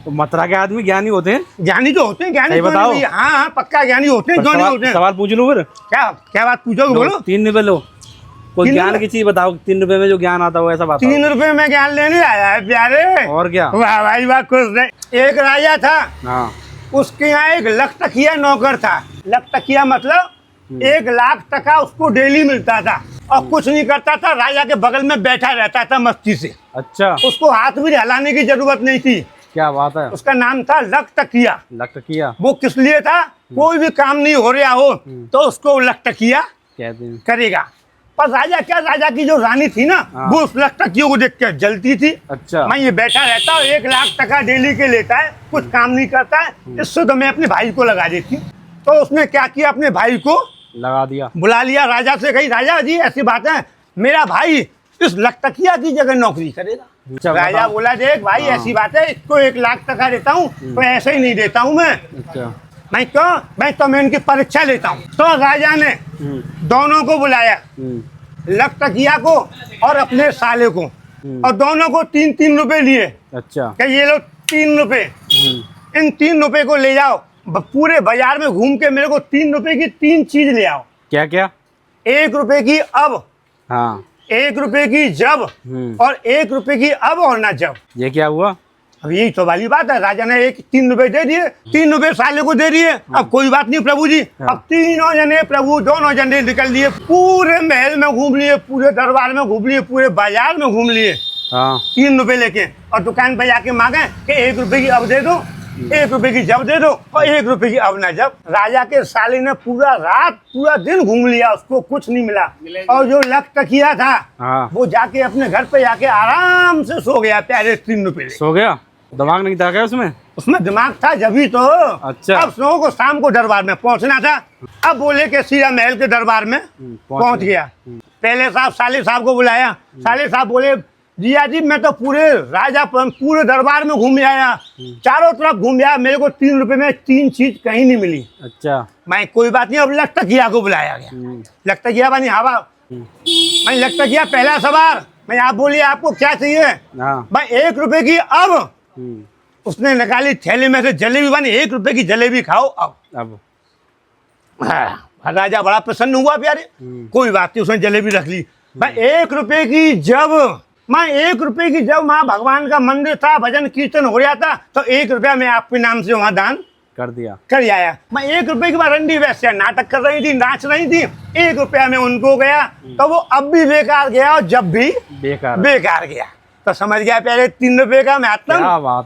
तो मथुरा के आदमी ज्ञानी होते हैं? ज्ञानी तो होते हैं, ज्ञानी बताओ। हाँ हाँ पक्का ज्ञानी होते हैं, क्यों नहीं होते हैं। सवाल पूछ लूं फिर? क्या क्या बात पूछोगे, बोलो। 3 रुपए लो, कोई 3 ज्ञान रुपए? की चीज बताओ, 3 रुपए में जो ज्ञान आता हो ऐसा बात। 3 रुपए में ज्ञान लेने आया है प्यारे? और क्या? वाह भाई वाह, खुश रहे। एक राजा था, हाँ। उसके यहाँ एक लखतकिया नौकर था। लखतकिया मतलब 1 लाख टका उसको डेली मिलता था और कुछ नहीं करता था, राजा के बगल में बैठा रहता था मस्ती से। अच्छा, उसको हाथ भी हिलाने की जरूरत नहीं थी। क्या बात है। उसका नाम था लखतकिया। लखतकिया वो किस लिए था? कोई भी काम नहीं हो रहा हो तो उसको लखतकिया कहते हैं। करेगा। पर राजा क्या, राजा की जो रानी थी ना, हाँ। वो उस लखतकियों को देख के जलती थी। अच्छा। मैं ये बैठा रहता हूँ, 1 लाख टका डेली के लेता है, कुछ काम नहीं करता है, इससे तो मैं अपने भाई को लगा देती। तो उसने क्या किया, अपने भाई को लगा दिया। बुला लिया, राजा से कही, राजा जी ऐसी बात है, मेरा भाई इस लखतकिया की जगह नौकरी करेगा। अच्छा, राजा बताओ। बोला, देख भाई ऐसी बात है, इसको 1 लाख टका देता हूँ तो ऐसे ही नहीं देता हूँ मैं। अच्छा। मैं क्यों, मैं तो मैं इनकी परीक्षा लेता हूँ। तो राजा ने दोनों को बुलाया, लखतकिया को और अपने साले को, और दोनों को 3-3 रुपए लिए। अच्छा। कि ये लो 3 रुपए, इन 3 रुपए को ले जाओ, पूरे बाजार में घूम के मेरे को 3 रुपए की 3 चीज ले आओ। क्या क्या? 1 रुपए की अब, हाँ। 1 रुपए की जब, और 1 रुपए की अब और ना जब। ये क्या हुआ? अब यही तो वाली बात है, राजा ने 3 रुपए दे दिए, 3 रुपए साले को दे दिए। अब कोई बात नहीं प्रभु जी, अब तीनों जने प्रभु, दोनों जने निकल लिए, पूरे महल में घूम लिए, पूरे दरबार में घूम लिए, पूरे बाजार में घूम लिए, हाँ। 3 रुपए लेके, और दुकान पे जाके मांगे कि 1 रुपए की अब दे दो, 1 रुपए की जब दे दो, और 1 रुपए की अब ना जब। राजा के साले ने पूरा रात पूरा दिन घूम लिया, उसको कुछ नहीं मिला। और जो लखतकिया था, हाँ। वो जाके अपने घर पे जाके आराम से सो गया प्यारे 3 रुपए। सो गया? दिमाग नहीं था क्या उसमें? उसमें दिमाग था जभी तो। अच्छा। अब सो को शाम को दरबार में पहुंचना था, अब बोले के सीधा महल के दरबार में पहुंच गया। पहले साहब साले साहब को बुलाया, साले साहब बोले, जिया जी मैं तो पूरे राजा पूरे दरबार में घूम आया, चारों तरफ घूम आया, मेरे को 3 रुपए में 3 चीज कहीं नहीं मिली। अच्छा। मैं कोई बात नहीं, अब लखतकिया को बुलाया गया। लखतकिया बनी हवा, मैं लखतकिया पहला सवार, मैं आप बोलिए आपको क्या चाहिए? हाँ। भाई 1 रुपए की अब। उसने निकाली थैली में से जलेबी, बनी 1 रुपए की जलेबी खाओ अब। हाँ, राजा बड़ा प्रसन्न हुआ प्यारे। कोई बात नहीं, उसने जलेबी रख ली। भाई 1 रुपए की जब, मैं 1 रुपए की जब वहाँ भगवान का मंदिर था, भजन कीर्तन हो रहा था, तो 1 रुपया मैं आपके नाम से वहाँ दान कर दिया, कर आया। मैं 1 रुपए की रंडी वैसे नाटक कर रही थी, नाच रही थी, 1 रुपया में उनको गया, तो वो अब भी बेकार गया और जब भी बेकार गया। तो समझ गया प्यारे 3 रुपए का महत्व। क्या बात।